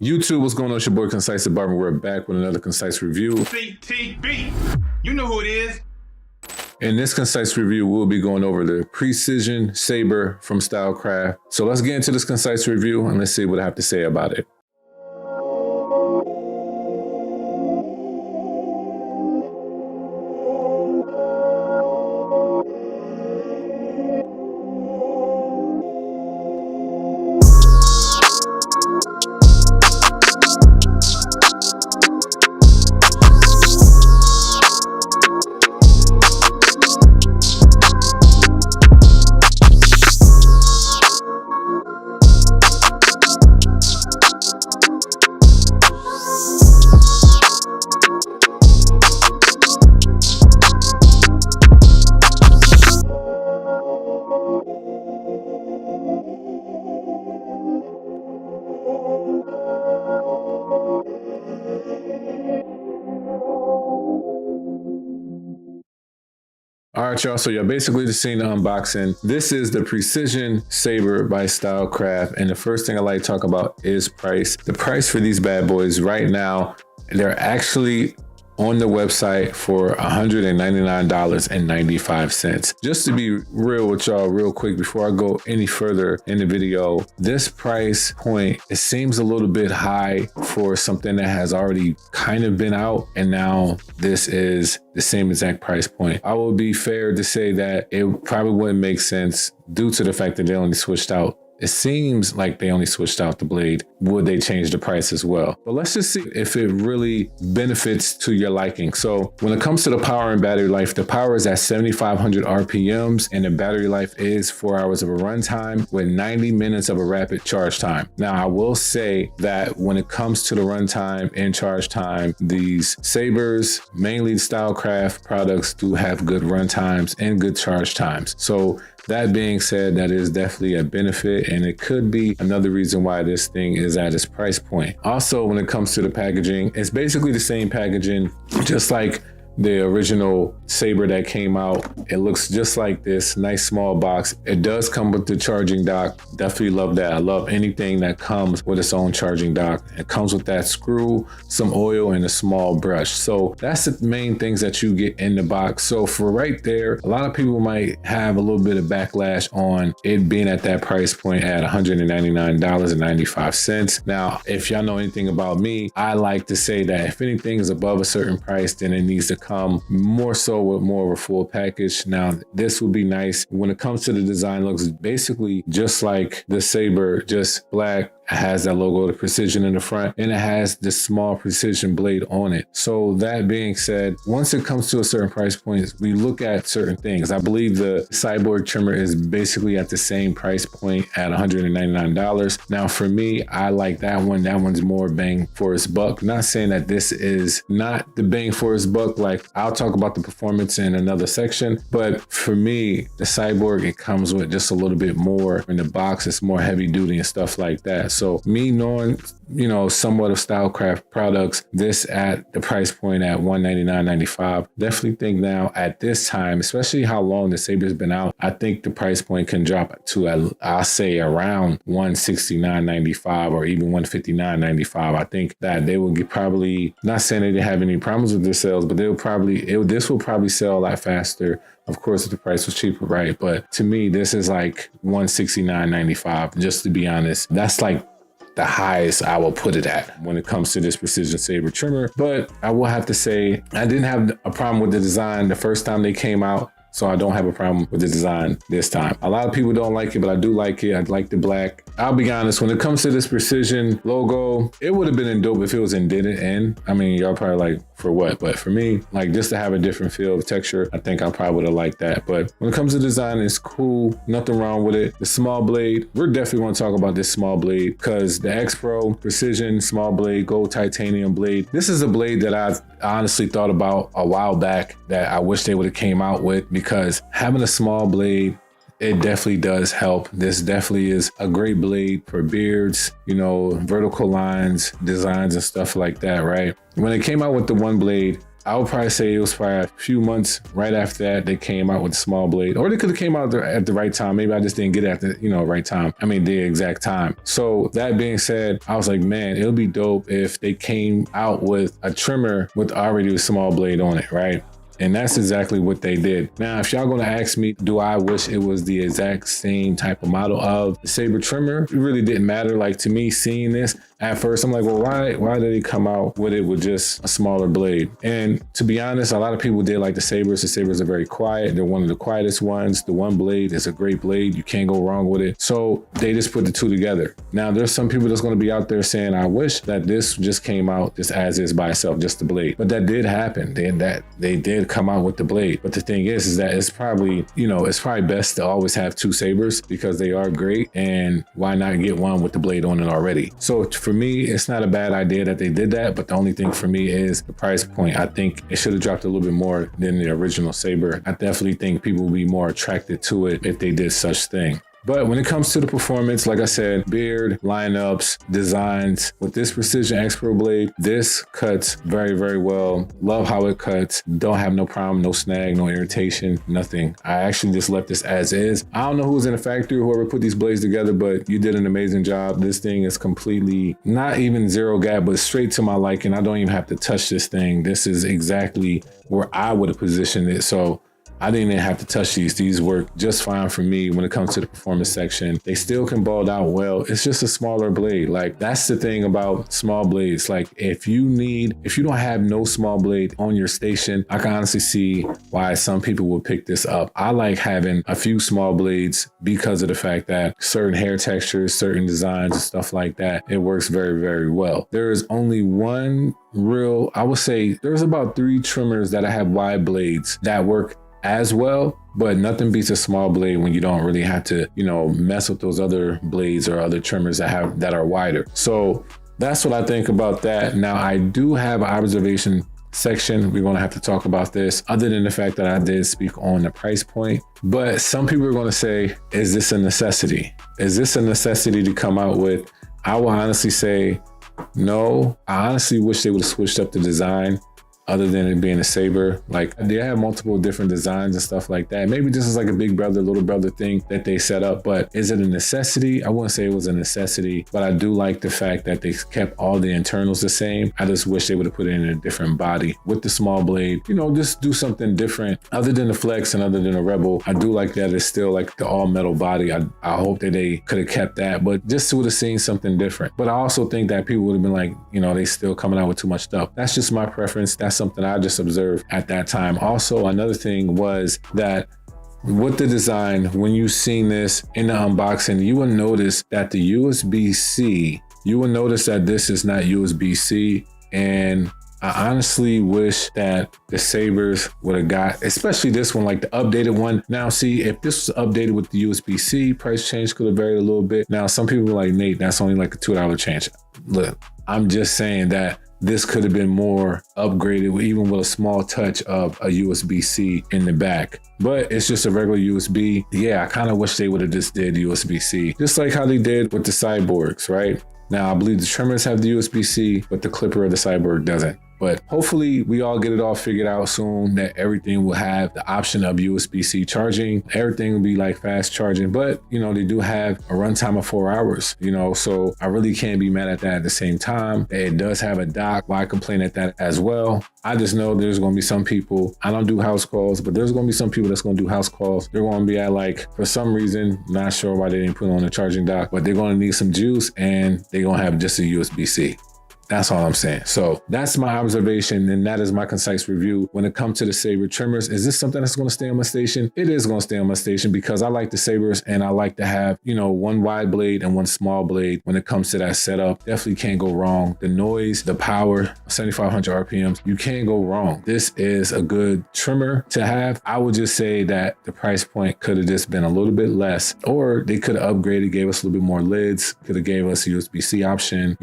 YouTube, what's going on? It's your boy Concise the Barber. We're back with another concise review. CTB, you know who it is. In this concise review, we'll be going over the Precision Saber from Stylecraft. So let's get into this concise review and let's see what I have to say about it. All right, y'all, so you're basically just seeing the unboxing. This is the Precision Saber by Stylecraft, and the first thing I like to talk about is price. The price for these bad boys right now, they're actually on the website for $199.95. Just to be real with y'all real quick before I go any further in the video, this price point, it seems a little bit high for something that has already kind of been out, and now this is the same exact price point. I will be fair to say that it probably wouldn't make sense due to the fact that they only switched out. It seems like they only switched out the blade. Would they change the price as well? But let's just see if it really benefits to your liking. So when it comes to the power and battery life, the power is at 7,500 RPMs and the battery life is 4 hours of a runtime with 90 minutes of a rapid charge time. Now, I will say that when it comes to the runtime and charge time, these Sabers, mainly Stylecraft products, do have good run times and good charge times. So that being said, that is definitely a benefit, and it could be another reason why this thing is at its price point. Also, when it comes to the packaging, it's basically the same packaging, just like the original Saber that came out. It looks just like this, nice small box. It does come with the charging dock. Definitely love that. I love anything that comes with its own charging dock. It comes with that screw, some oil, and a small brush. So that's the main things that you get in the box. So for right there, a lot of people might have a little bit of backlash on it being at that price point at $199.95. Now, if y'all know anything about me, I like to say that if anything is above a certain price, then it needs to come more so with more of a full package. Now, this would be nice. When it comes to the design, looks basically just like the Saber, just black. It has that logo, the Precision in the front, and it has this small precision blade on it. So that being said, once it comes to a certain price point, we look at certain things. I believe the Cyborg trimmer is basically at the same price point at $199. Now, for me, I like that one. That one's more bang for its buck. Not saying that this is not the bang for its buck. Like, I'll talk about the performance in another section, but for me, the Cyborg, it comes with just a little bit more in the box. It's more heavy duty and stuff like that. So me knowing, you know, somewhat of Stylecraft products, this at the price point at $199.95, definitely think now at this time, especially how long the Saber's been out, I think the price point can drop to, I'll say, around $169.95 or even $159.95. I think that they will get probably, not saying they didn't have any problems with their sales, but they'll probably, this will probably sell a lot faster. Of course, if the price was cheaper, right? But to me, this is like $169.95, just to be honest. That's like the highest I will put it at when it comes to this Precision Saber trimmer. But I will have to say, I didn't have a problem with the design the first time they came out. So I don't have a problem with the design this time. A lot of people don't like it, but I do like it. I like the black. I'll be honest, when it comes to this Precision logo, it would have been dope if it was indented in. I mean, y'all probably like, for what? But for me, like, just to have a different feel of texture, I think I probably would have liked that. But when it comes to design, it's cool. Nothing wrong with it. The small blade, we're definitely going to talk about this small blade because the X Pro Precision small blade, gold titanium blade. This is a blade that I've honestly thought about a while back that I wish they would have came out with, because having a small blade, it definitely does help. This definitely is a great blade for beards, you know, vertical lines, designs and stuff like that, right? When it came out with the one blade, I would probably say it was probably a few months right after that they came out with the small blade, or they could have came out at the right time. Maybe I just didn't get it at the right time. I mean, the exact time. So that being said, I was like, man, it'll be dope if they came out with a trimmer with already a small blade on it, right? And that's exactly what they did. Now, if y'all gonna ask me, do I wish it was the exact same type of model of the Saber trimmer? It really didn't matter. Like, to me, seeing this at first, I'm like, well, why did they come out with it with just a smaller blade? And to be honest, a lot of people did like the Sabers. The Sabers are very quiet. They're one of the quietest ones. The one blade is a great blade. You can't go wrong with it. So they just put the two together. Now, there's some people that's gonna be out there saying, I wish that this just came out just as is by itself, just the blade. But that did happen. They did come out with the blade. But the thing is that it's probably best to always have two Sabers because they are great, and why not get one with the blade on it already? So for me, it's not a bad idea that they did that, but the only thing for me is the price point. I think it should have dropped a little bit more than the original Saber. I definitely think people would be more attracted to it if they did such thing. But when it comes to the performance, like I said, beard, lineups, designs, with this Precision X Pro blade, this cuts very, very well. Love how it cuts. Don't have no problem, no snag, no irritation, nothing. I actually just left this as is. I don't know who's in the factory, whoever put these blades together, but you did an amazing job. This thing is completely, not even zero gap, but straight to my liking. I don't even have to touch this thing. This is exactly where I would have positioned it. So I didn't even have to touch these. These work just fine for me when it comes to the performance section. They still can bald out well. It's just a smaller blade. Like, that's the thing about small blades. Like, if you don't have no small blade on your station, I can honestly see why some people will pick this up. I like having a few small blades because of the fact that certain hair textures, certain designs and stuff like that, it works very, very well. There is only one I would say there's about 3 trimmers that I have wide blades that work as well, but nothing beats a small blade when you don't really have to, mess with those other blades or other trimmers that are wider. So that's what I think about that. Now, I do have an observation section. We're going to have to talk about this, other than the fact that I did speak on the price point. But some people are going to say, is this a necessity? Is this a necessity to come out with? I will honestly say no. I honestly wish they would have switched up the design, other than it being a Saber. Like, they have multiple different designs and stuff like that. Maybe this is like a big brother, little brother thing that they set up, but is it a necessity? I wouldn't say it was a necessity, but I do like the fact that they kept all the internals the same. I just wish they would have put it in a different body with the small blade, just do something different other than the Flex and other than the Rebel. I do like that it's still like the all metal body. I hope that they could have kept that, but just would have seen something different. But I also think that people would have been like, they still coming out with too much stuff. That's just my preference. That's something I just observed at that time. Also, another thing was that with the design, when you seen this in the unboxing, you will notice that the USB-C, you will notice that this is not USB-C. And I honestly wish that the Sabers would have got, especially this one, like the updated one. Now, see, if this was updated with the USB-C, price change could have varied a little bit. Now, some people are like, Nate, that's only like a $2 change. Look, I'm just saying that this could have been more upgraded, even with a small touch of a USB-C in the back. But it's just a regular USB. Yeah, I kind of wish they would have just did USB-C, just like how they did with the Cyborgs, right? Now, I believe the trimmers have the USB-C, but the clipper of the Cyborg doesn't. But hopefully we all get it all figured out soon, that everything will have the option of USB-C charging. Everything will be like fast charging, but they do have a runtime of 4 hours, so I really can't be mad at that. At the same time, it does have a dock. Why complain at that as well? I just know there's going to be some people, I don't do house calls, but there's going to be some people that's going to do house calls. They're going to be at, like, for some reason, not sure why they didn't put on a charging dock, but they're going to need some juice and they're going to have just a USB-C. That's all I'm saying. So that's my observation, and that is my concise review when it comes to the Saber trimmers. Is this something that's going to stay on my station? It is going to stay on my station because I like the Sabers, and I like to have, one wide blade and one small blade when it comes to that setup. Definitely can't go wrong. The noise, the power, 7,500 RPMs, you can't go wrong. This is a good trimmer to have. I would just say that the price point could have just been a little bit less, or they could have upgraded, gave us a little bit more lids, could have gave us a USB-C option,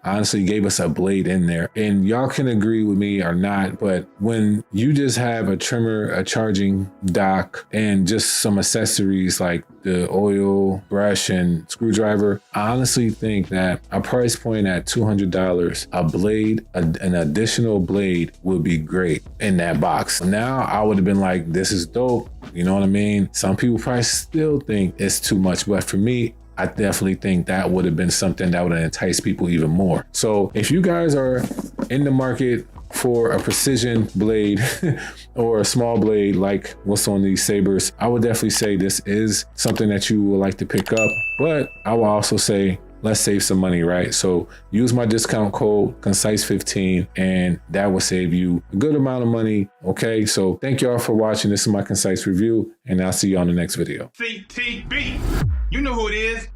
honestly gave us us a blade in there. And y'all can agree with me or not, but when you just have a trimmer, a charging dock, and just some accessories like the oil, brush, and screwdriver, I honestly think that a price point at $200, a blade, an additional blade would be great in that box. Now I would have been like, this is dope. You know what I mean? Some people probably still think it's too much, but for me, I definitely think that would have been something that would have enticed people even more. So if you guys are in the market for a precision blade or a small blade like what's on these Sabers, I would definitely say this is something that you would like to pick up. But I will also say, let's save some money, right? So use my discount code Concise15 and that will save you a good amount of money. Okay, so thank y'all for watching. This is my Concise review and I'll see you on the next video. CTB, you know who it is.